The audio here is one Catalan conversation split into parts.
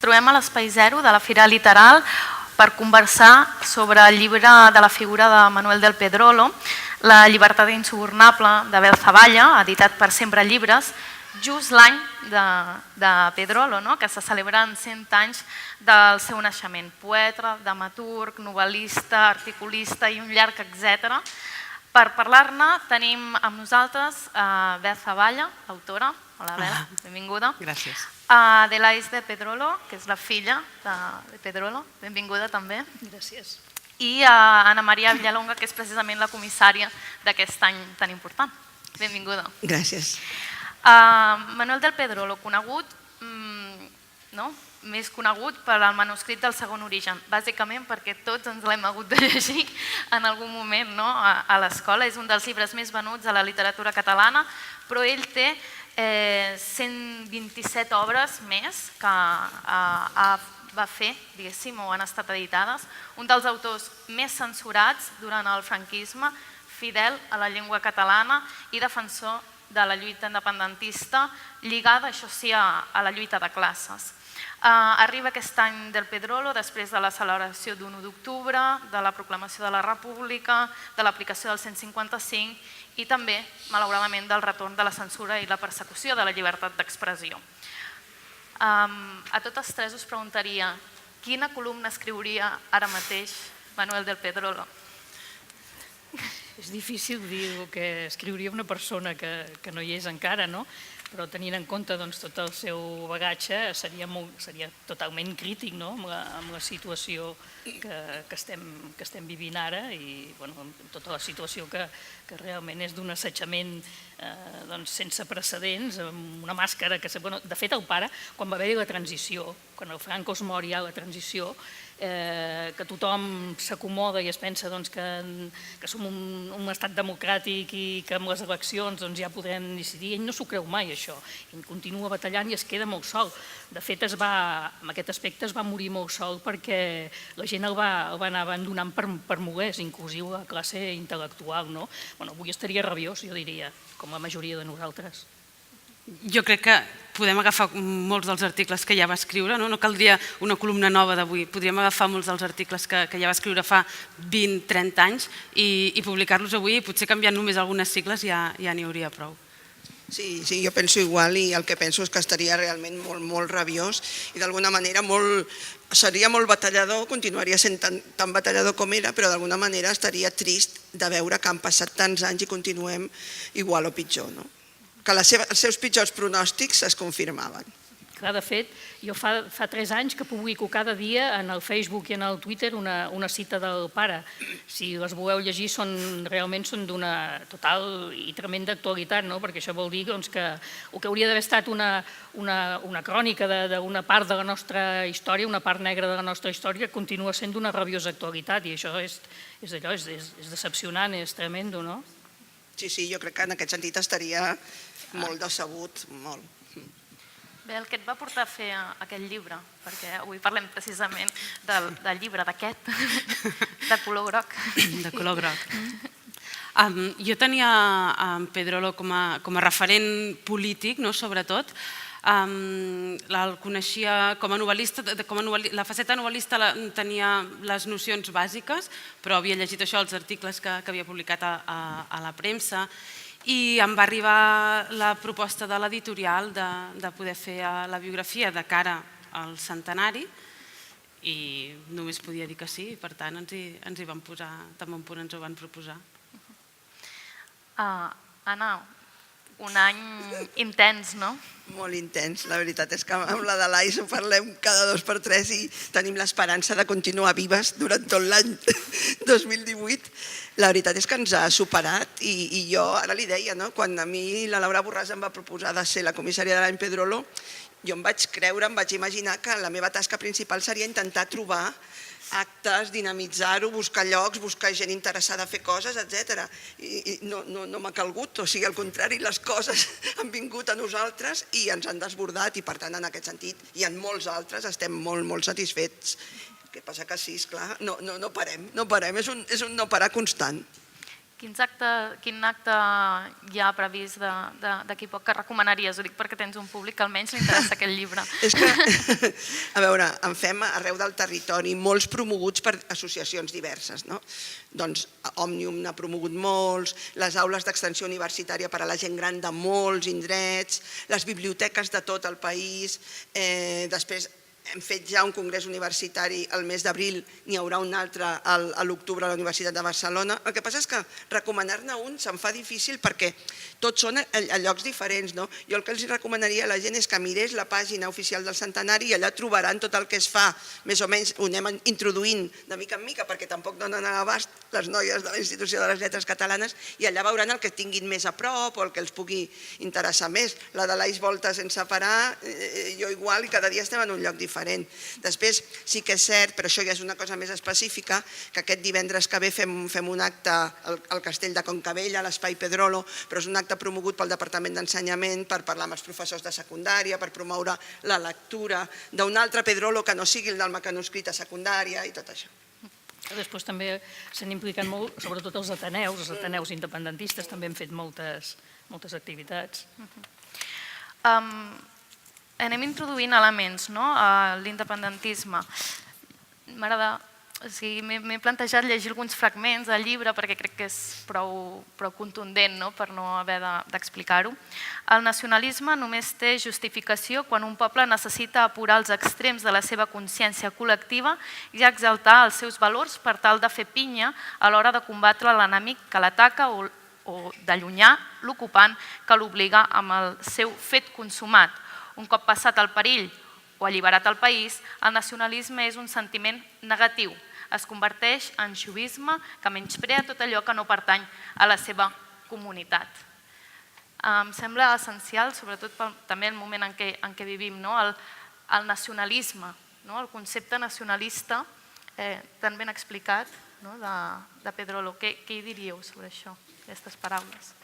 trobem a l'Espai Zero de la Fira Literal per conversar sobre el llibre de la figura de Manuel del Pedrolo, La llibertat insubornable de Bel Zavalla, editat per Sempre Llibres, just l'any de Pedrolo, que se celebren 100 anys del seu naixement. Poeta, dramaturg, novel·lista, articulista i un llarg etcètera. Per parlar-ne tenim amb nosaltres Bel Zavalla, l'autora. Hola, Bel, benvinguda. Gràcies. Adelaide de Pedrolo, que és la filla de Pedrolo, benvinguda també. Gràcies. I Ana Maria Villalonga, que és precisament la comissària d'aquest any tan important. Benvinguda. Gràcies. Manuel del Pedrolo, conegut, més conegut per al manuscrit del Segon Origen, bàsicament perquè tots ens l'hem hagut de llegir en algun moment a l'escola. És un dels llibres més venuts a la literatura catalana, però ell té 127 obres més que va fer, diguéssim, o han estat editades. Un dels autors més censurats durant el franquisme, fidel a la llengua catalana i defensor de la lluita independentista, lligada, això sí, a la lluita de classes. Arriba aquest any del Pedrolo després de la celebració d'1 d'octubre, de la proclamació de la República, de l'aplicació del 155 i també, malauradament, del retorn de la censura i la persecució de la llibertat d'expressió. A totes tres us preguntaria quina columna escriuria ara mateix Manuel del Pedrolo? És difícil dir el que escriuria una persona que no hi és encara, no? Però tenint en compte tot el seu bagatge seria totalment crític amb la situació que estem vivint ara i tota la situació que realment és d'un assetjament sense precedents, amb una màscara que... De fet, el pare, quan va haver-hi la transició, quan el Franco es mor ja a la transició, que tothom s'acomoda i es pensa que som un estat democràtic i que amb les eleccions ja podrem decidir, ell no s'ho creu mai això, ell continua batallant i es queda molt sol. De fet, en aquest aspecte es va morir molt sol perquè la gent el va anar abandonant per molest, inclusiu la classe intel·lectual. Avui estaria rabiós, jo diria, com la majoria de nosaltres. Jo crec que podem agafar molts dels articles que ja va escriure, no caldria una columna nova d'avui, podríem agafar molts dels articles que ja va escriure fa 20-30 anys i publicar-los avui i potser canviant només algunes sigles ja n'hi hauria prou. Sí, jo penso igual i el que penso és que estaria realment molt rabiós i d'alguna manera seria molt batallador, continuaria sent tan batallador com era, però d'alguna manera estaria trist de veure que han passat tants anys i continuem igual o pitjor, no? Que els seus pitjors pronòstics es confirmaven. Clar, de fet, jo fa 3 anys que publico cada dia en el Facebook i en el Twitter una cita del pare. Si les voleu llegir, realment són d'una total i tremenda actualitat, perquè això vol dir que el que hauria d'haver estat una crònica d'una part de la nostra història, una part negra de la nostra història, continua sent d'una rabiosa actualitat i això és decepcionant, és tremendo, no? Sí, jo crec que en aquest sentit estaria molt decebut, molt. Bé, el que et va portar a fer aquest llibre, perquè avui parlem precisament del llibre d'aquest, de color groc. De color groc. Jo tenia en Pedrolo com a referent polític, sobretot. El coneixia com a novel·lista, la faceta novel·lista tenia les nocions bàsiques, però havia llegit això, els articles que havia publicat a la premsa, i em va arribar la proposta de l'editorial de poder fer la biografia de cara al centenari i només podia dir que sí, i per tant ens hi vam posar, tan bon punt ens ho van proposar. Anna, un any intens, no? Molt intens, la veritat és que amb la de l'AIS ho parlem cada 2 per 3 i tenim l'esperança de continuar vives durant tot l'any 2018. La veritat és que ens ha superat i jo ara li deia, quan a mi la Laura Borràs em va proposar de ser la comissària de l'any Pedrolo, jo em vaig creure, em vaig imaginar que la meva tasca principal seria intentar trobar actes, dinamitzar-ho, buscar llocs, buscar gent interessada a fer coses, etc. I no m'ha calgut, o sigui, al contrari, les coses han vingut a nosaltres i ens han desbordat i, per tant, en aquest sentit, i en molts altres estem molt satisfets. El que passa que sí, esclar, no parem, és un no parar constant. Quin acte hi ha previst d'aquí poc que recomanaries? Ho dic perquè tens un públic que almenys li interessa aquest llibre. És que, a veure, en fem arreu del territori, molts promoguts per associacions diverses, no? Doncs Òmnium n'ha promogut molts, les aules d'extensió universitària per a la gent gran de molts indrets, les biblioteques de tot el país, després hem fet ja un congrés universitari el mes d'abril, n'hi haurà un altre a l'octubre a la Universitat de Barcelona. El que passa és que recomanar-ne un se'm fa difícil perquè tots són a llocs diferents. Jo el que els recomanaria a la gent és que mirés la pàgina oficial del centenari i allà trobaran tot el que es fa. Més o menys ho anem introduint de mica en mica perquè tampoc donen a l'abast les noies de la Institució de les Lletres Catalanes i allà veuran el que tinguin més a prop o el que els pugui interessar més. La de l'Eix Volta sense parar, jo igual i cada dia estem en un lloc diferent. Després sí que és cert, però això ja és una cosa més específica, que aquest divendres que ve fem un acte al Castell de Concabella, a l'Espai Pedrolo, però és un acte promogut pel Departament d'Ensenyament per parlar amb els professors de secundària, per promoure la lectura d'un altre Pedrolo que no sigui el del mecanoscrit a secundària i tot això. Després també s'han implicat molt, sobretot els ateneus independentistes també han fet moltes activitats. Anem introduint elements a l'independentisme. M'he plantejat llegir alguns fragments del llibre perquè crec que és prou contundent per no haver d'explicar-ho. El nacionalisme només té justificació quan un poble necessita apurar els extrems de la seva consciència col·lectiva i exaltar els seus valors per tal de fer pinya a l'hora de combatre l'enemic que l'ataca o d'allunyar l'ocupant que l'obliga amb el seu fet consumat. Un cop passat el perill o alliberat el país, el nacionalisme és un sentiment negatiu. Es converteix en xovisme que menysprea tot allò que no pertany a la seva comunitat. Em sembla essencial, sobretot també el moment en què vivim, el nacionalisme, el concepte nacionalista tan ben explicat de Pedrolo. Què hi diríeu sobre això, aquestes paraules?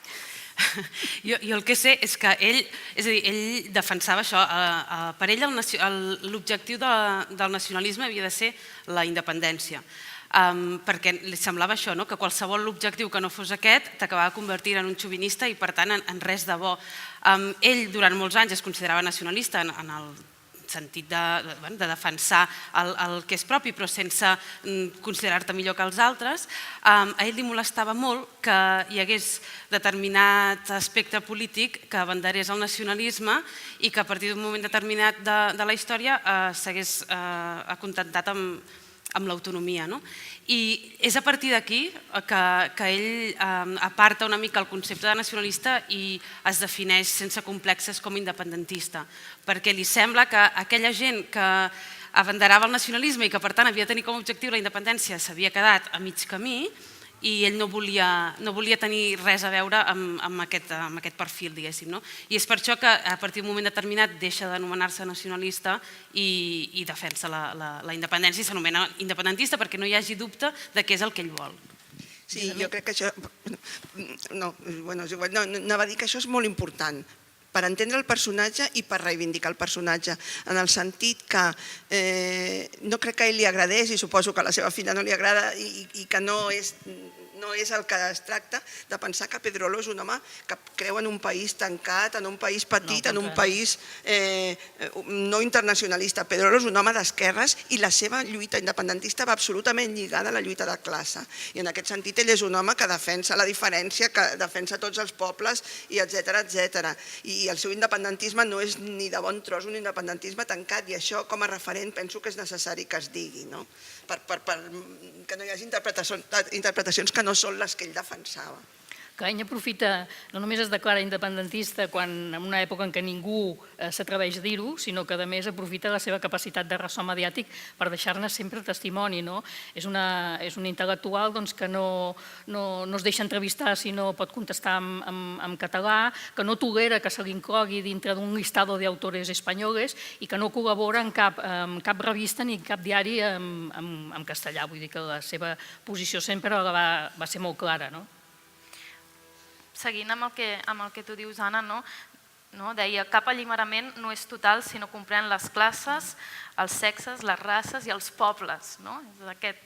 Jo el que sé és que ell defensava això. Per ell l'objectiu del nacionalisme havia de ser la independència, perquè li semblava això, que qualsevol objectiu que no fos aquest t'acabava convertint en un xovinista i per tant en res de bo. Ell durant molts anys es considerava nacionalista en el sentit de defensar el que és propi però sense considerar-te millor que els altres. A ell li molestava molt que hi hagués determinat aspecte polític que abanderés el nacionalisme i que a partir d'un moment determinat de la història s'hagués acontentat amb l'autonomia. I és a partir d'aquí que ell aparta una mica el concepte de nacionalista i es defineix sense complexes com independentista, perquè li sembla que aquella gent que abanderava el nacionalisme i que per tant havia de tenir com a objectiu la independència s'havia quedat a mig camí i ell no volia tenir res a veure amb aquest perfil, diguéssim. I és per això que a partir d'un moment determinat deixa d'anomenar-se nacionalista i defensa la independència i s'anomena independentista perquè no hi hagi dubte de què és el que ell vol. Sí, jo crec que això... No, anava a dir que això és molt important per entendre el personatge i per reivindicar el personatge, en el sentit que no crec que a ell li agradés, i suposo que a la seva filla no li agrada, i que no és el que es tracta de pensar que Pedrolo és un home que creu en un país tancat, en un país petit, en un país no internacionalista. Pedrolo és un home d'esquerres i la seva lluita independentista va absolutament lligada a la lluita de classe. I en aquest sentit ell és un home que defensa la diferència, que defensa tots els pobles, i etcètera. I el seu independentisme no és ni de bon tros un independentisme tancat, i això com a referent penso que és necessari que es digui, que no hi hagi interpretacions que no són les que ell defensava. Que ell aprofita, no només es declara independentista en una època en què ningú s'atreveix a dir-ho, sinó que a més aprofita la seva capacitat de ressò mediàtic per deixar-ne sempre testimoni. És un intel·lectual que no es deixa entrevistar si no pot contestar en català, que no tolera que se l'inclogui dintre d'un listado de autores espanyoles i que no col·labora en cap revista ni en cap diari en castellà. Vull dir que la seva posició sempre va ser molt clara. Seguint amb el que tu dius, Anna, deia cap alliberament no és total si no comprèn les classes, els sexes, les races i els pobles. És aquest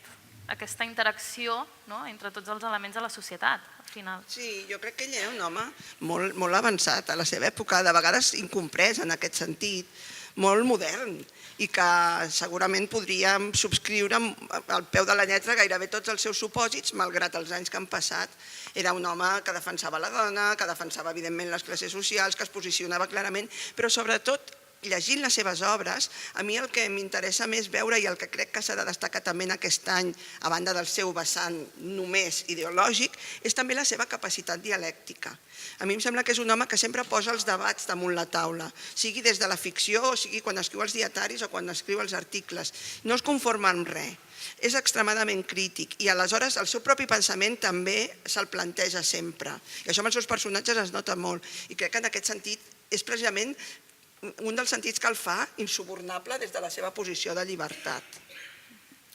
aquesta interacció entre tots els elements de la societat, al final. Sí, jo crec que ell era un home molt avançat a la seva època, de vegades incomprès en aquest sentit, molt modern, i que segurament podríem subscriure al peu de la lletra gairebé tots els seus supòsits, malgrat els anys que han passat. Era un home que defensava la dona, que defensava evidentment les classes socials, que es posicionava clarament, però sobretot llegint les seves obres, a mi el que m'interessa més veure i el que crec que s'ha de destacar també en aquest any, a banda del seu vessant només ideològic, és també la seva capacitat dialèctica. A mi em sembla que és un home que sempre posa els debats damunt la taula, sigui des de la ficció o sigui quan escriu els dietaris o quan escriu els articles. No es conforma amb res. És extremadament crític i aleshores el seu propi pensament també se'l planteja sempre. I això amb els seus personatges es nota molt. I crec que en aquest sentit és precisament un dels sentits que el fa insubornable des de la seva posició de llibertat.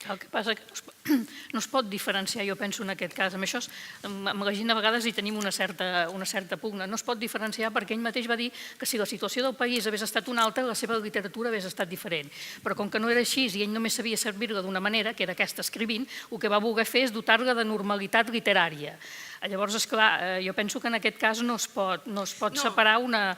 El que passa que no es pot diferenciar, jo penso en aquest cas, amb això amb la gent a vegades hi tenim una certa pugna, no es pot diferenciar perquè ell mateix va dir que si la situació del país hagués estat una altra, la seva literatura hagués estat diferent, però com que no era així i ell només sabia servir-la d'una manera, que era aquesta escrivint, el que va voler fer és dotar-la de normalitat literària. Llavors, esclar, jo penso que en aquest cas no es pot separar una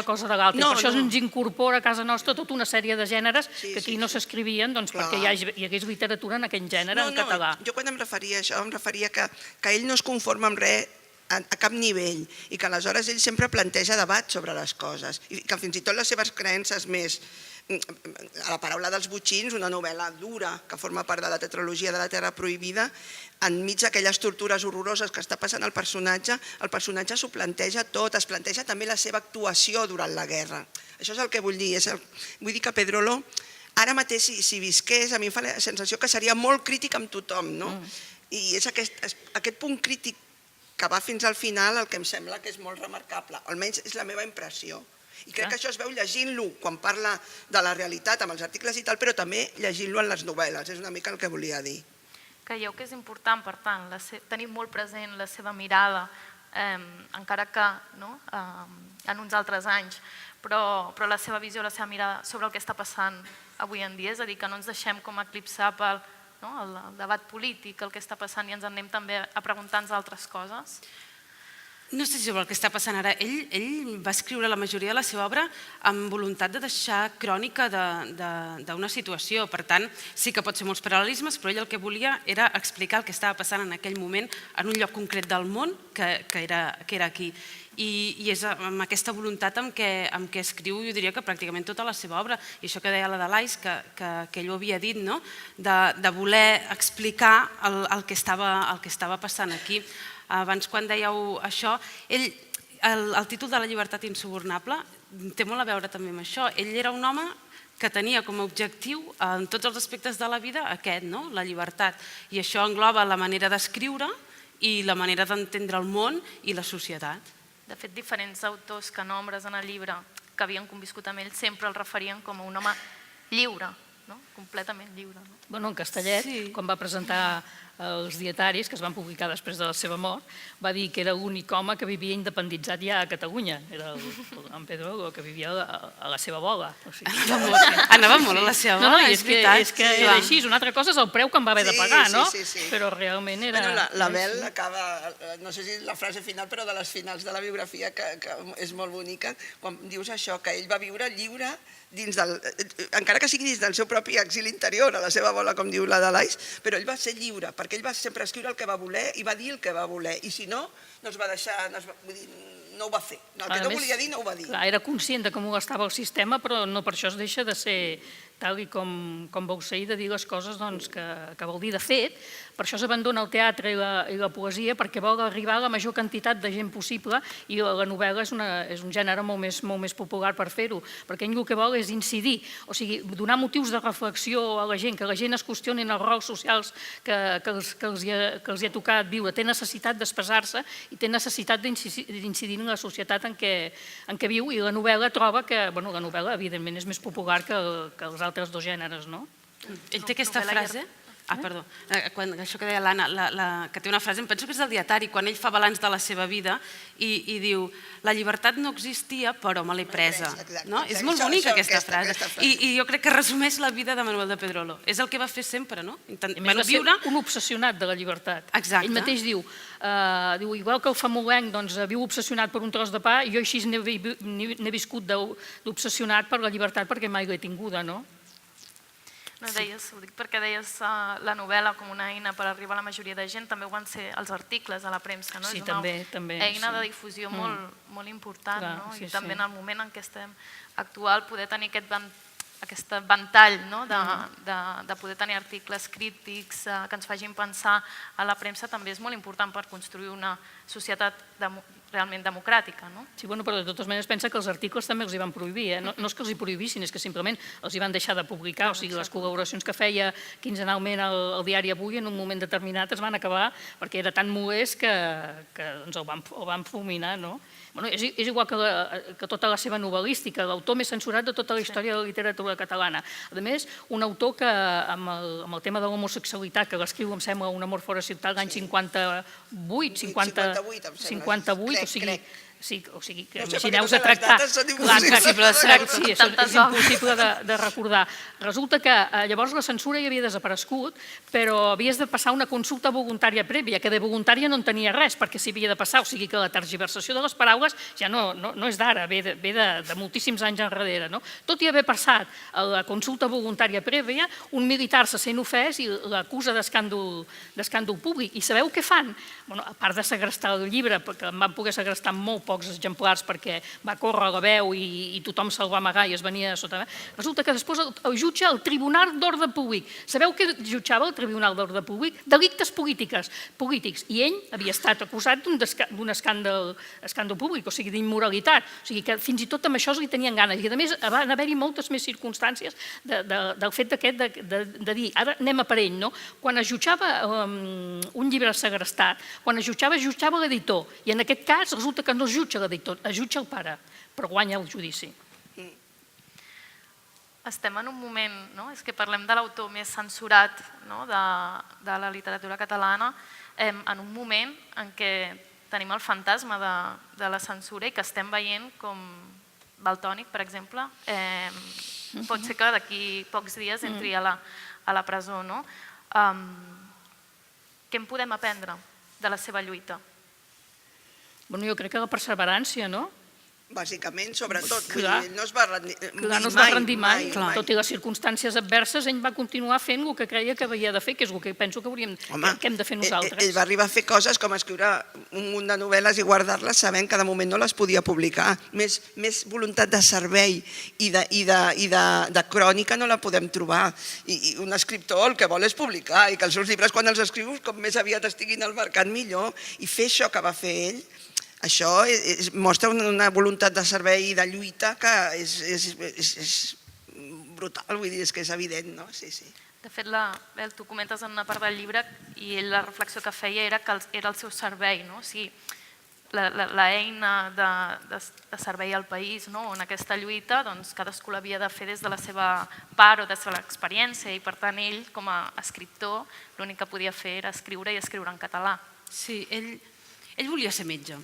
cosa de l'altra. Per això ens incorpora a casa nostra tota una sèrie de gèneres que aquí no s'escrivien perquè hi hagués literatura en aquell gènere en català. Jo quan em referia a això, em referia que ell no es conforma amb res a cap nivell i que aleshores ell sempre planteja debat sobre les coses i que fins i tot les seves creences més, a la paraula dels botxins, una novel·la dura que forma part de la tetralogia de la Terra Prohibida, enmig d'aquelles tortures horroroses que està passant el personatge s'ho planteja tot, es planteja també la seva actuació durant la guerra. Això és el que vull dir, vull dir que Pedrolo ara mateix si visqués, a mi em fa la sensació que seria molt crític amb tothom, no? I és aquest punt crític que va fins al final el que em sembla que és molt remarcable, almenys és la meva impressió. I crec que això es veu llegint-lo quan parla de la realitat amb els articles i tal, però també llegint-lo en les novel·les, és una mica el que volia dir. Creieu que és important, per tant, tenir molt present la seva mirada, encara que en uns altres anys, però la seva visió, la seva mirada sobre el que està passant avui en dia, és a dir, que no ens deixem com eclipsar pel debat polític, el que està passant i ens anem també a preguntar-nos altres coses? No sé sobre el que està passant ara. Ell va escriure la majoria de la seva obra amb voluntat de deixar crònica d'una situació. Per tant, sí que pot ser molts paral·lelismes, però ell el que volia era explicar el que estava passant en aquell moment en un lloc concret del món, que era aquí. I és amb aquesta voluntat amb què escriu, jo diria que pràcticament tota la seva obra. I això que deia la Delais, que ell ho havia dit, de voler explicar el que estava passant aquí. Abans, quan dèieu això, el títol de La llibertat insubornable té molt a veure també amb això. Ell era un home que tenia com a objectiu en tots els aspectes de la vida aquest, la llibertat. I això engloba la manera d'escriure i la manera d'entendre el món i la societat. De fet, diferents autors que nombres en el llibre que havien conviscut amb ell sempre el referien com a un home lliure, completament lliure. En Castellet, quan va presentar els dietaris, que es van publicar després de la seva mort, va dir que era l'únic home que vivia independitzat ja a Catalunya. Era en Pedro que vivia a la seva bola. Anava molt a la seva bola, és veritat. És que era així. Una altra cosa és el preu que em va haver de pagar, no? Però realment era... L'Abel acaba, no sé si la frase final, però de les finals de la biografia, que és molt bonica, quan dius això, que ell va viure lliure encara que sigui dins del seu propi exili interior, a la seva bola, com diu la Delais, però ell va ser lliure, perquè ell va sempre escriure el que va voler i va dir el que va voler, i si no, no es va deixar, no ho va fer. El que no volia dir, no ho va dir. Era conscient de com ho estava el sistema, però no per això es deixa de ser tal com vau ser i de dir les coses que vol dir de fet. Per això s'abandona el teatre i la poesia, perquè vol arribar a la major quantitat de gent possible, i la novel·la és un gènere molt més popular per fer-ho, perquè ell el que vol és incidir, o sigui, donar motius de reflexió a la gent, que la gent es qüestionin els rols socials que els hi ha tocat viure. Té necessitat d'expressar-se i té necessitat d'incidir en la societat en què viu, i la novel·la troba que, la novel·la evidentment és més popular que els altres dos gèneres, no? Ell té aquesta frase... Perdó, això que deia l'Anna, que té una frase, em penso que és del dietari, quan ell fa balanç de la seva vida i diu, la llibertat no existia però me l'he presa. És molt bonica aquesta frase i jo crec que resumeix la vida de Manuel de Pedrolo. És el que va fer sempre, no? Va ser un obsessionat de la llibertat. Exacte. Ell mateix diu, igual que el famolenc viu obsessionat per un tros de pa, jo així n'he viscut d'obsessionat per la llibertat perquè mai l'he tinguda, no? Ho dic perquè deies la novel·la com una eina per arribar a la majoria de gent, també ho van ser els articles a la premsa, no? Sí, És una també. eina de difusió molt important, no? I també en el moment en què estem actual poder tenir aquest ventall de poder tenir articles crítics que ens facin pensar a la premsa també és molt important per construir una societat realment democràtica. Sí, però de totes maneres pensa que els articles també els hi van prohibir. No és que els hi prohibissin, és que simplement els hi van deixar de publicar. O sigui, les col·laboracions que feia quinzenalment el diari Avui en un moment determinat es van acabar perquè era tan molest que el van fulminar. És igual que tota la seva novel·lística, l'autor més censurat de tota la història de la literatura catalana. A més, un autor que amb el tema de l'homosexualitat, que l'escriu, em sembla, Un amor fora ciutat, l'any 58, 58, o sigui, imagineu-vos a tractar... Sí, és impossible de recordar. Resulta que llavors la censura ja havia desaparegut, però havies de passar una consulta voluntària prèvia, que de voluntària no en tenia res, perquè s'hi havia de passar, o sigui que la tergiversació de les paraules ja no és d'ara, ve de moltíssims anys enrere. Tot i haver passat a la consulta voluntària prèvia, un militar se sent ofès i l'acusa d'escàndol públic. I sabeu què fan? A part de segrestar el llibre, perquè en van poder segrestar molt pocs exemplars perquè va córrer la veu i tothom se'l va amagar i es venia sota... Resulta que després el jutja el Tribunal d'Ordre Públic. Sabeu què jutjava el Tribunal d'Ordre Públic? Delictes polítics. I ell havia estat acusat d'un escàndol públic, o sigui, d'immoralitat. O sigui que fins i tot amb això li tenien ganes. I a més van haver-hi moltes més circumstàncies del fet de dir, ara anem a per ell. Quan es jutjava un llibre segrestat, quan es jutjava l'editor. I en aquest cas resulta que no es jutja l'editor, es jutja el pare, però guanya el judici. Estem en un moment, és que parlem de l'autor més censurat de la literatura catalana, en un moment en què tenim el fantasma de la censura i que estem veient com Valtònyc, per exemple, pot ser que d'aquí pocs dies entri a la presó. Què en podem aprendre de la seva lluita? Jo crec que la perseverància, no? Bàsicament, sobretot. No es va rendir mai. Tot i les circumstàncies adverses, ell va continuar fent el que creia que havia de fer, que és el que penso que hem de fer nosaltres. Ell va arribar a fer coses com escriure un munt de novel·les i guardar-les sabent que de moment no les podia publicar. Més voluntat de servei i de crònica no la podem trobar. I un escriptor el que vol és publicar i que els seus llibres, quan els escrius, com més aviat estiguin al mercat millor. I fer això que va fer ell, això mostra una voluntat de servei i de lluita que és brutal, vull dir, és que és evident, no? Sí. De fet, tu comentes en una part del llibre i la reflexió que feia era que era el seu servei, o sigui, l'eina de servei al país, en aquesta lluita, cadascú l'havia de fer des de la seva part o des de l'experiència i per tant ell, com a escriptor, l'únic que podia fer era escriure i escriure en català. Sí, ell volia ser metge.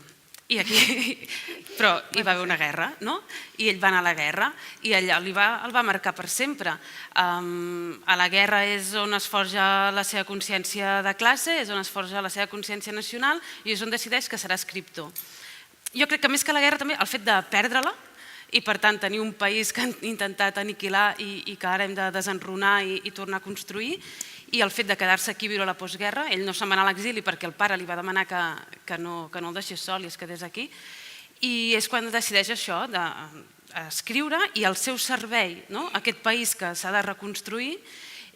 Però hi va haver una guerra, no? I ell va anar a la guerra i allà el va marcar per sempre. A la guerra és on es forja la seva consciència de classe, és on es forja la seva consciència nacional i és on decideix que serà escriptor. Jo crec que més que la guerra també el fet de perdre-la i per tant tenir un país que han intentat aniquilar i que ara hem de desenrunar i tornar a construir, i el fet de quedar-se aquí a viure a la postguerra. Ell no se'n va anar a l'exili perquè el pare li va demanar que no el deixés sol i es quedés aquí, i és quan decideix això d'escriure i el seu servei, aquest país que s'ha de reconstruir,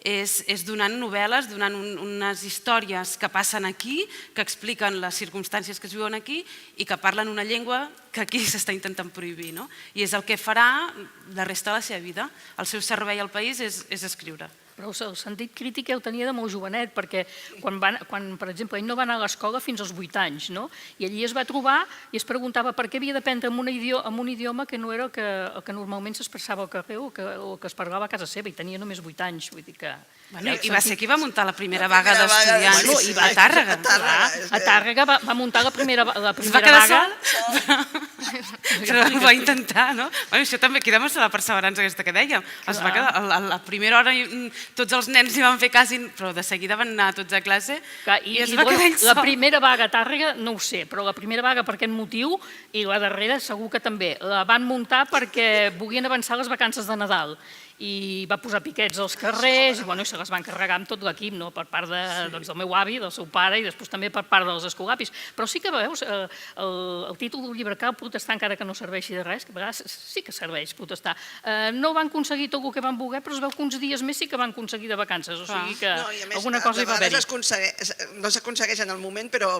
és donant novel·les, donant unes històries que passen aquí, que expliquen les circumstàncies que es viuen aquí i que parlen una llengua que aquí s'està intentant prohibir, no? I és el que farà la resta de la seva vida. El seu servei al país és escriure. Però el sentit crític ja ho tenia de molt jovenet, perquè quan, per exemple, ell no va anar a l'escola fins als 8 anys, no? I allí es va trobar i es preguntava per què havia d'aprendre en un idioma que no era el que normalment s'expressava al carrer o que es parlava a casa seva, i tenia només 8 anys. Vull dir que... I va ser qui va muntar la primera vaga d'estudiants Bueno, a Tàrrega. A Tàrrega va muntar la primera Es va quedar vaga. sol, però ho va intentar, no? Això també aquí demostra la perseverança aquesta que dèiem. Es va quedar, a la primera hora tots els nens hi van fer cas, però de seguida van anar tots a classe i es va quedar ell sol. La primera vaga a Tàrrega no ho sé, però la primera vaga per aquest motiu i la darrera segur que també. La van muntar perquè volien avançar les vacances de Nadal i va posar piquets als carrers i se les van carregar amb tot l'equip, per part del meu avi, del seu pare i després també per part dels escolapis. Però sí que veus, el títol d'un llibre cal protestar encara que no serveixi de res, que a vegades sí que serveix protestar. No van aconseguir tot el que van voler, però es veu que uns dies més sí que van aconseguir de vacances, o sigui que alguna cosa hi va haver-hi. No s'aconsegueix en el moment, però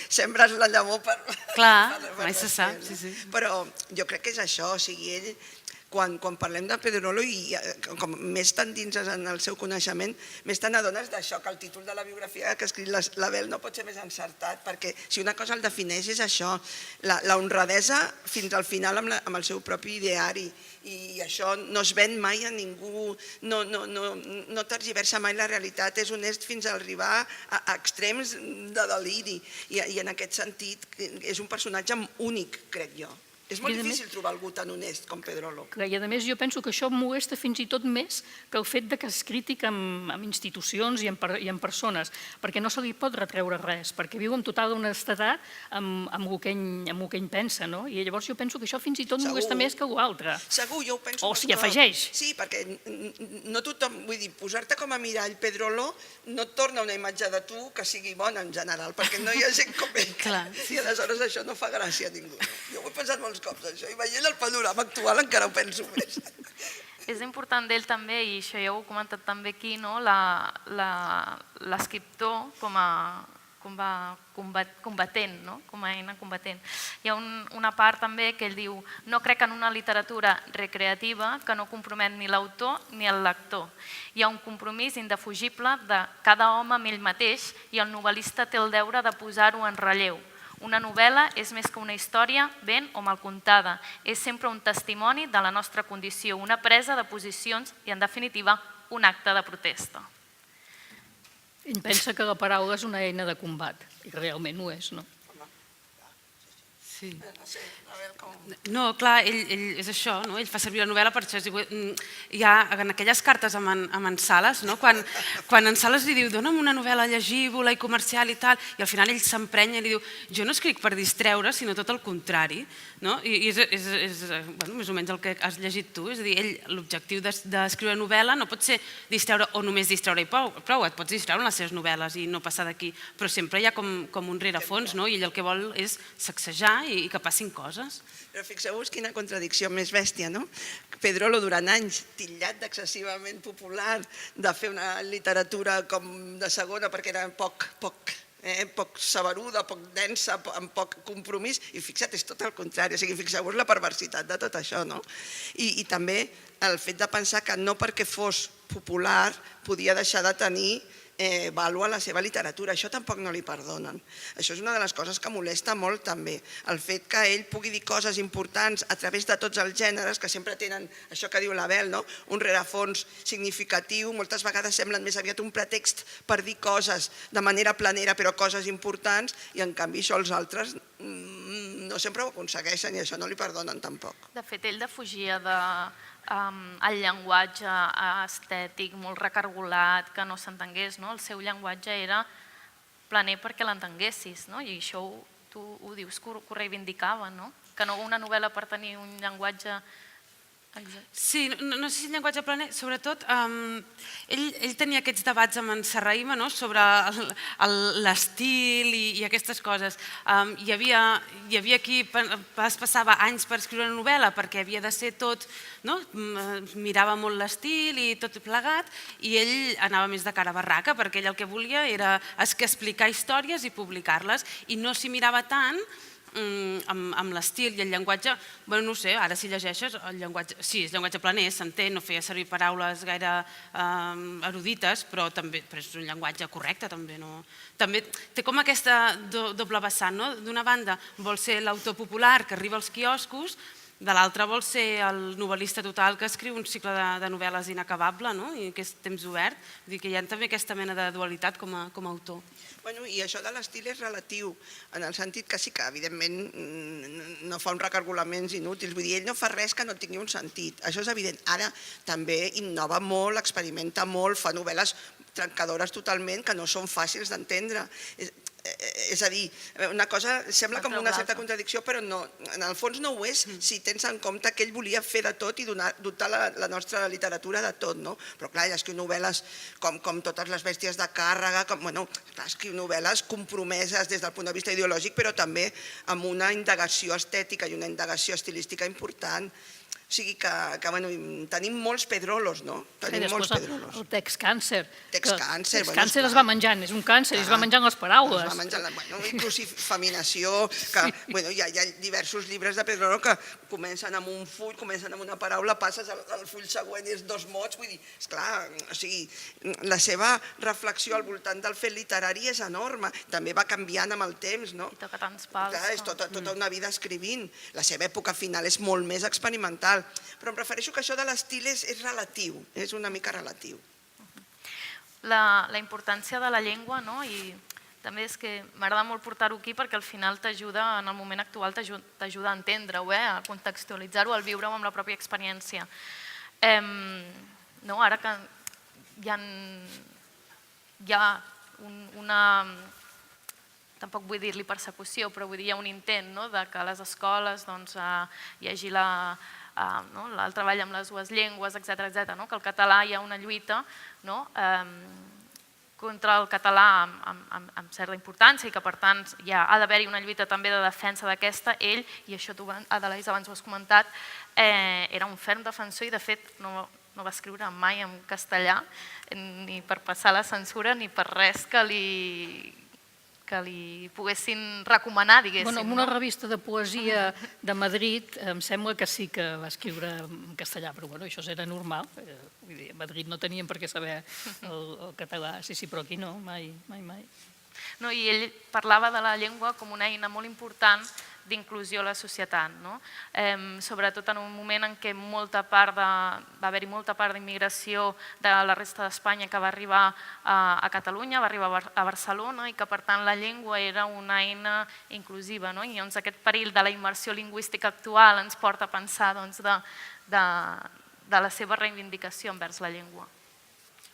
sembres la llavor per... Clar, mai se sap, sí. Però jo crec que és això, o sigui, ell... Quan parlem de Pedrolo i com més t'endinses en el seu coneixement, més te n'adones d'això, que el títol de la biografia que ha escrit l'Abel no pot ser més encertat, perquè si una cosa el defineix és això, la honradesa fins al final amb el seu propi ideari, i això no es ven mai a ningú, no tergiversa mai la realitat, és honest fins a arribar a extrems de deliri, i en aquest sentit és un personatge únic, crec jo. És molt difícil trobar algú tan honest com Pedrolo. I a més jo penso que això molesta fins i tot més que el fet que es crític amb institucions i en persones, perquè no se li pot retreure res, perquè viu amb total honestedat amb el que ell pensa, no? I llavors jo penso que això fins i tot molesta més que l'altre. Segur, jo ho penso. O s'hi afegeix. Sí, perquè no tothom, vull dir, posar-te com a mirall Pedrolo no et torna una imatge de tu que sigui bona en general, perquè no hi ha gent com ell. I aleshores això no fa gràcia a ningú. Jo ho he pensat molts cops, això, i veient el panorama actual encara ho penso més. És important d'ell també, i això ja ho he comentat també aquí, l'escriptor com a combatent, com a eina combatent. Hi ha una part també que ell diu: no crec en una literatura recreativa que no compromet ni l'autor ni el lector. Hi ha un compromís indefugible de cada home amb ell mateix i el novel·lista té el deure de posar-ho en relleu. Una novel·la és més que una història ben o mal contada, és sempre un testimoni de la nostra condició, una presa de posicions i, en definitiva, un acte de protesta. Ell pensa que la paraula és una eina de combat, i realment ho és, no? Sí. No, clar, ell és això, ell fa servir la novel·la per això. Hi ha en aquelles cartes amb en Sales, quan en Sales li diu dóna'm una novel·la llegívola i comercial i tal, i al final ell s'emprenya i li diu jo no escric per distreure, sinó tot el contrari. I és més o menys el que has llegit tu, és a dir, l'objectiu d'escriure novel·la no pot ser distreure o només distreure i prou, et pots distreure en les seves novel·les i no passar d'aquí, però sempre hi ha com un rerefons, i ell el que vol és sacsejar i que passin coses. Però fixeu-vos quina contradicció més bèstia, no? Pedrolo durant anys titllat d'excessivament popular, de fer una literatura com de segona perquè era poc saberuda, poc densa, amb poc compromís, i fixa't, és tot el contrari, o sigui, fixeu-vos la perversitat de tot això, no? I també el fet de pensar que no perquè fos popular podia deixar de tenir vàlua la seva literatura, això tampoc no li perdonen. Això és una de les coses que molesta molt també, el fet que ell pugui dir coses importants a través de tots els gèneres, que sempre tenen això que diu l'Abel, un rerefons significatiu, moltes vegades semblen més aviat un pretext per dir coses de manera planera, però coses importants, i en canvi això els altres no sempre ho aconsegueixen i això no li perdonen tampoc. De fet, ell defugia el llenguatge estètic molt recargolat, que no s'entengués. El seu llenguatge era planer perquè l'entenguessis, i això tu ho dius que ho reivindicava, que no una novel·la per tenir un llenguatge... Sí, no sé si el llenguatge planer, sobretot ell tenia aquests debats amb en Serrahima sobre l'estil i aquestes coses. Hi havia qui es passava anys per escriure una novel·la perquè havia de ser tot, mirava molt l'estil i tot plegat, i ell anava més de cara a barraca perquè ell el que volia era explicar històries i publicar-les, i no s'hi mirava tant amb l'estil i el llenguatge, bueno, no sé, ara si llegeixes, el llenguatge, sí, és llenguatge planer, s'entén, no feia servir paraules gaire erudites, però també és un llenguatge correcte, també. També té com aquesta doble vessant, no? D'una banda vol ser l'autor popular que arriba als quioscos, de l'altra vol ser el novel·lista total que escriu un cicle de novel·les inacabable i que és temps obert. Vull dir que hi ha també aquesta mena de dualitat com a autor. I això de l'estil és relatiu, en el sentit que sí que, evidentment, no fa uns recargolaments inútils. Vull dir, ell no fa res que no tingui un sentit. Això és evident. Ara també innova molt, experimenta molt, fa novel·les trencadores totalment que no són fàcils d'entendre. És a dir, una cosa sembla com una certa contradicció, però en el fons no ho és si tens en compte que ell volia fer de tot i dotar la nostra literatura de tot, no? Però clar, ell escriu novel·les com Totes les bèsties de Càrrega, escriu novel·les compromeses des del punt de vista ideològic, però també amb una indagació estètica i una indagació estilística important. O sigui que tenim molts pedrolos, no? Tenim molts pedrolos. El text càncer. Text càncer, el càncer es va menjant, és un càncer, es va menjant les paraules. Es va menjant, inclusifaminació, que hi ha diversos llibres de Pedrolo que comencen amb un full, comencen amb una paraula, passes al full següent i és dos mots, vull dir, esclar, o sigui, la seva reflexió al voltant del fet literari és enorme, també va canviant amb el temps, no? I toca tants pals. Clar, és tota una vida escrivint, la seva època final és molt més experimental, però em refereixo que això de l'estil és relatiu, és una mica relatiu. La importància de la llengua, i també és que m'agrada molt portar-ho aquí perquè al final t'ajuda, en el moment actual t'ajuda a entendre-ho, a contextualitzar-ho, a viure-ho amb la pròpia experiència. Ara que hi ha una... tampoc vull dir-li persecució, però vull dir hi ha un intent de que a les escoles hi hagi el treball amb les dues llengües, etc., que el català hi ha una lluita contra el català amb certa importància i que, per tant, ha d'haver-hi una lluita també de defensa d'aquesta. Ell, i això tu, Adelaide, abans ho has comentat, era un ferm defensor i, de fet, no va escriure mai en castellà, ni per passar la censura ni per res que li poguessin recomanar, diguéssim. En una revista de poesia de Madrid em sembla que sí que va escriure en castellà, però això era normal. Vull dir, a Madrid no tenien per què saber el català, sí, però aquí no, mai. I ell parlava de la llengua com una eina molt important d'inclusió a la societat, sobretot en un moment en què va haver-hi molta part d'immigració de la resta d'Espanya que va arribar a Catalunya, va arribar a Barcelona i que, per tant, la llengua era una eina inclusiva. I llavors aquest perill de la immersió lingüística actual ens porta a pensar de la seva reivindicació envers la llengua.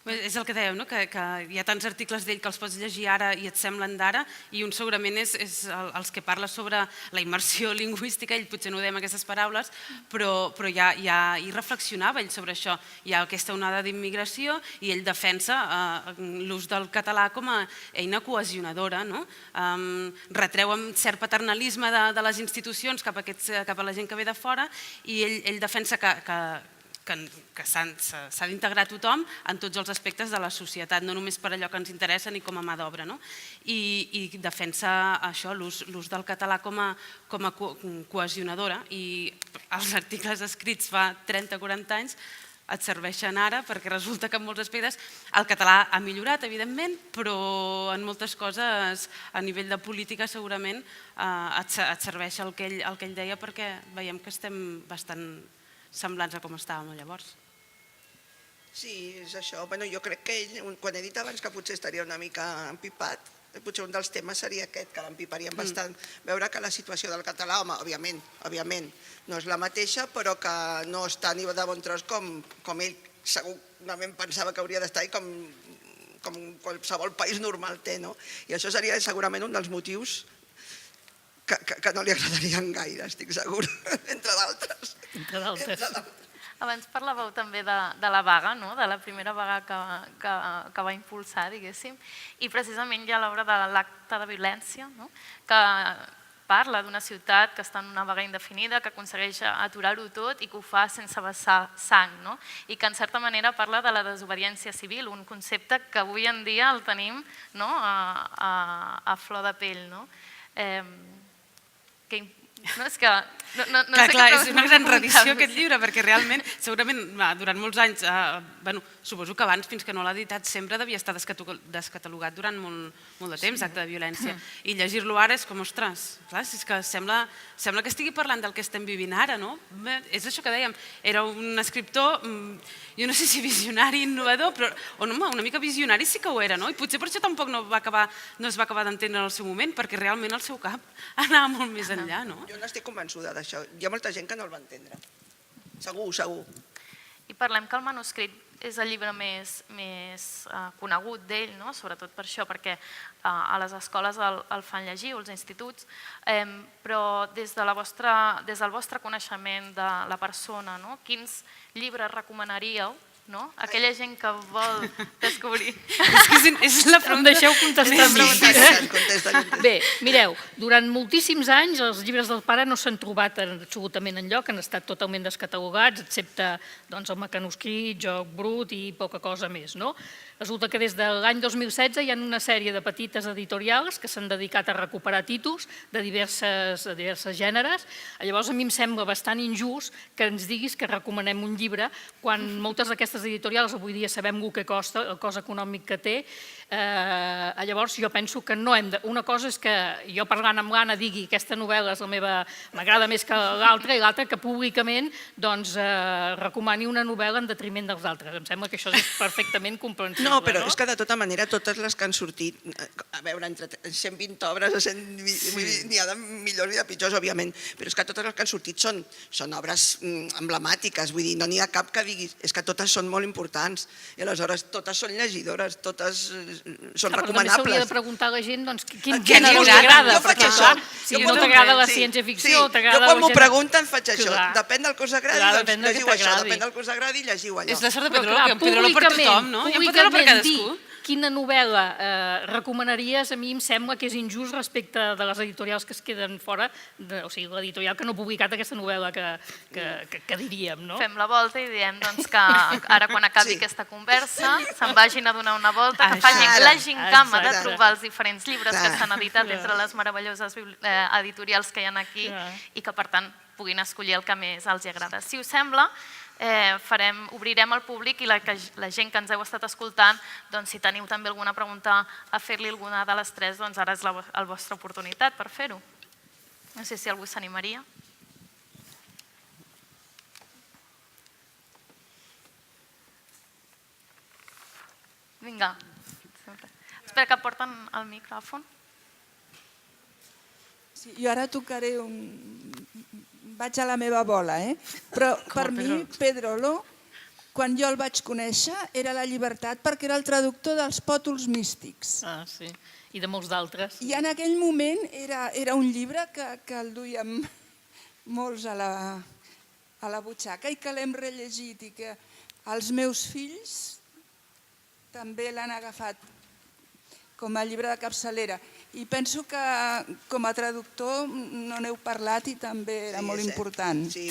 És el que dèiem, que hi ha tants articles d'ell que els pots llegir ara i et semblen d'ara, i un segurament és els que parla sobre la immersió lingüística. Ell potser no dèiem aquestes paraules, però ja hi reflexionava ell sobre això. Hi ha aquesta onada d'immigració i ell defensa l'ús del català com a eina cohesionadora. Retreu amb cert paternalisme de les institucions cap a la gent que ve de fora, i ell defensa que s'ha d'integrar tothom en tots els aspectes de la societat, no només per allò que ens interessa ni com a mà d'obra. I defensa això, l'ús del català com a cohesionadora, i els articles escrits fa 30-40 anys et serveixen ara perquè resulta que en molts aspectes el català ha millorat, evidentment, però en moltes coses a nivell de política segurament et serveix el que ell deia, perquè veiem que estem bastant semblants a com estàvem llavors. Sí, és això. Jo crec que ell, quan he dit abans que potser estaria una mica empipat, potser un dels temes seria aquest, que l'empiparíem bastant. Veure que la situació del català, home, òbviament, no és la mateixa, però que no està ni de bon tros com ell segurament pensava que hauria d'estar i com qualsevol país normal té. I això seria segurament un dels motius que no li agradarien gaire, estic segura, entre d'altres. Entre d'altres. Abans parlàveu també de la vaga, de la primera vaga que va impulsar, diguéssim, i precisament hi ha l'obra de l'acte de violència, que parla d'una ciutat que està en una vaga indefinida, que aconsegueix aturar-ho tot i que ho fa sense vessar sang, i que en certa manera parla de la desobediència civil, un concepte que avui en dia el tenim a flor de pell. No, és que... No Clar, sé clar, què és una gran preguntar-vos. reedició aquest llibre, perquè realment, segurament, durant molts anys, suposo que abans, fins que no l'ha editat, sempre devia estar descatalogat durant molt de temps, acte de violència. I llegir-lo ara és com, ostres, clar, és que sembla que estigui parlant del que estem vivint ara, no? És això que dèiem, era un escriptor, jo no sé si visionari, innovador, però una mica visionari sí que ho era, no? I potser per això tampoc no es va acabar d'entendre en el seu moment, perquè realment el seu cap anava molt més enllà, no? Jo n'estic convençuda d'això. Hi ha molta gent que no el va entendre. Segur, segur. I parlem que el manuscrit és el llibre més conegut d'ell, no? Sobretot per això, perquè a les escoles el fan llegir, o als instituts, però des del vostre coneixement de la persona, quins llibres recomanaríeu? Aquella gent que vol descobrir. És la Em pregunta. deixeu contestar a mi. Contesta. Bé, mireu, durant moltíssims anys els llibres del pare no s'han trobat absolutament enlloc, han estat totalment descatalogats, excepte el mecanoscrit, joc brut i poca cosa més. Resulta que des de l'any 2016 hi ha una sèrie de petites editorials que s'han dedicat a recuperar títols de diverses gèneres. Llavors a mi em sembla bastant injust que ens diguis que recomanem un llibre quan moltes d'aquestes editorials avui dia sabem el que costa, el cost econòmic que té. Llavors jo penso que no hem de... Una cosa és que jo parlant amb l'Anna digui que aquesta novel·la és la meva... m'agrada més que l'altra, i l'altra que públicament recomani una novel·la en detriment dels altres. Em sembla que això és perfectament comprensible. No, però és que de tota manera totes les que han sortit, a veure, entre 120 obres, n'hi ha de millors i de pitjors, òbviament, però és que totes les que han sortit són obres emblemàtiques, vull dir, no n'hi ha cap que diguis, és que totes són molt importants, i aleshores totes són llegidores, totes són Però també recomanables. s'hauria de preguntar a la gent quin Què gènere ens us agrada, Jo faig perquè això. si no t'agrada la ciència-ficció, t'agrada... Jo quan m'ho pregunten faig això, Clar. depèn del que us agradi, Clar, doncs depèn del que llegiu això, t'agradi. depèn del que us agradi, llegiu allò. És la sort de Però Pedrolo, clar, que en Pedrolo per tothom, no? Hi ha un Pedrolo per cadascú. dir quina novel·la recomanaries, a mi em sembla que és injust respecte de les editorials que es queden fora, o sigui, l'editorial que no ha publicat aquesta novel·la que diríem, no? Fem la volta i diem que ara quan acabi aquesta conversa se'n vagin a donar una volta, que Això. facin la gincama de Exacte. trobar els diferents llibres que Clar. s'han editat entre les meravelloses editorials que hi ha aquí i que per tant puguin escollir el que més els agrada. Si us sembla, obrirem al públic i la gent que ens heu estat escoltant, doncs si teniu també alguna pregunta a fer-li alguna de les tres, doncs ara és la vostra oportunitat per fer-ho. No sé si algú s'animaria. Vinga. Espera que porten el micròfon. Sí, jo ara tocaré vaig a la meva bola, però per mi, Pedrolo, quan jo el vaig conèixer, era la llibertat perquè era el traductor dels Pòtols místics. Ah, sí, i de molts d'altres. I en aquell moment era un llibre que el duíem molts a la butxaca i que l'hem rellegit i que els meus fills també l'han agafat com a llibre de capçalera. I penso que com a traductor no n'heu parlat i també era molt important. Sí,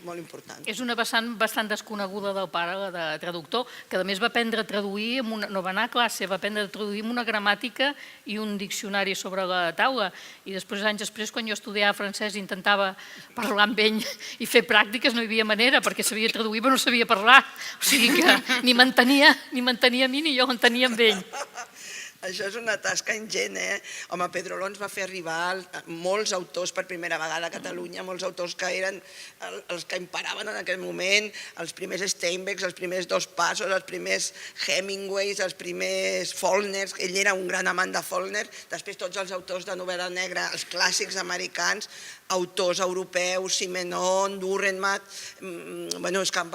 molt important. És una vessant bastant desconeguda del pare, la de traductor, que a més va aprendre a traduir, no va anar a classe, va aprendre a traduir amb una gramàtica i un diccionari sobre la taula. I després, anys després, quan jo estudiava francès i intentava parlar amb ell i fer pràctiques, no hi havia manera, perquè sabia traduir però no sabia parlar. O sigui que ni m'entenia a mi ni jo l'entenia amb ell. Això és una tasca ingent, Home, Pedrolo ens va fer arribar molts autors per primera vegada a Catalunya, molts autors que eren els que imparaven en aquell moment, els primers Steinbecks, els primers Dos Passos, els primers Hemingways, els primers Faulkners, ell era un gran amant de Faulkner, després tots els autors de novel·la negra, els clàssics americans, autors europeus, Simenon, Dürrenmatt, bueno, és que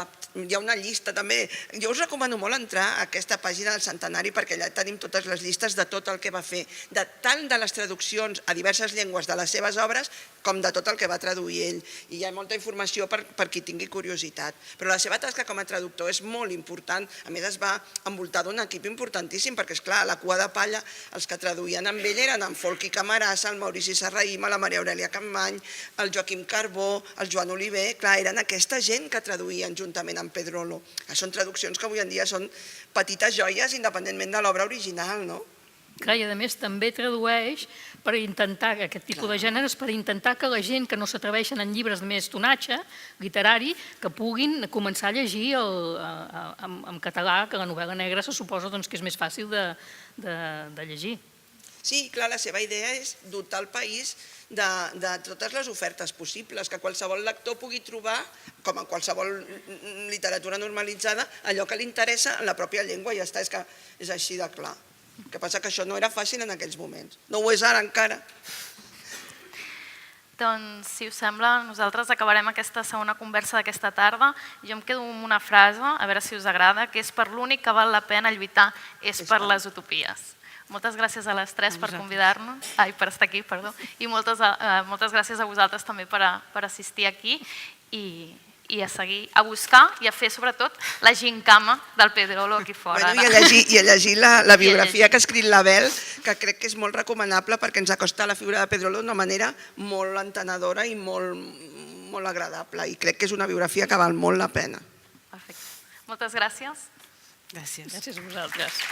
hi ha una llista també. Jo us recomano molt entrar a aquesta pàgina del centenari perquè allà tenim totes les llistes de tot el que va fer, tant de les traduccions a diverses llengües de les seves obres com de tot el que va traduir ell. I hi ha molta informació per qui tingui curiositat. Però la seva tasca com a traductor és molt important. A més, es va envoltar d'un equip importantíssim perquè, esclar, a la cua de palla els que traduïen amb ell eren en Folchi Camarasa, el Maurici Serrahima, la Maria Aurelia Campmany, el Joaquim Carbó, el Joan Oliver. Clar, eren aquesta gent que traduïen juntament amb Pedrolo. Són traduccions que avui en dia són petites joies independentment de l'obra original, no? Clar, i a més també tradueix per intentar, aquest tipus de gèneres, per intentar que la gent que no s'atreveixen en llibres de més tonatge literari, que puguin començar a llegir en català, que la novel·la negra se suposa que és més fàcil de llegir. Sí, clar, la seva idea és dotar el país de totes les ofertes possibles, que qualsevol lector pugui trobar, com en qualsevol literatura normalitzada, allò que li interessa en la pròpia llengua, i ja està, és així de clar. El que passa que això no era fàcil en aquells moments. No ho és ara encara. Doncs, si us sembla, nosaltres acabarem aquesta segona conversa d'aquesta tarda. Jo em quedo amb una frase, a veure si us agrada, que és: per l'únic que val la pena lluitar és per les utopies. Moltes gràcies a les tres per convidar-nos, per estar aquí, perdó, i moltes gràcies a vosaltres també per assistir aquí i a seguir, a buscar i a fer sobretot la gincama del Pedrolo aquí fora. I a llegir la biografia que ha escrit l'Abel, que crec que és molt recomanable perquè ens acosta la figura de Pedrolo d'una manera molt entenedora i molt agradable, i crec que és una biografia que val molt la pena. Perfecte. Moltes gràcies. Gràcies. Gràcies a vosaltres.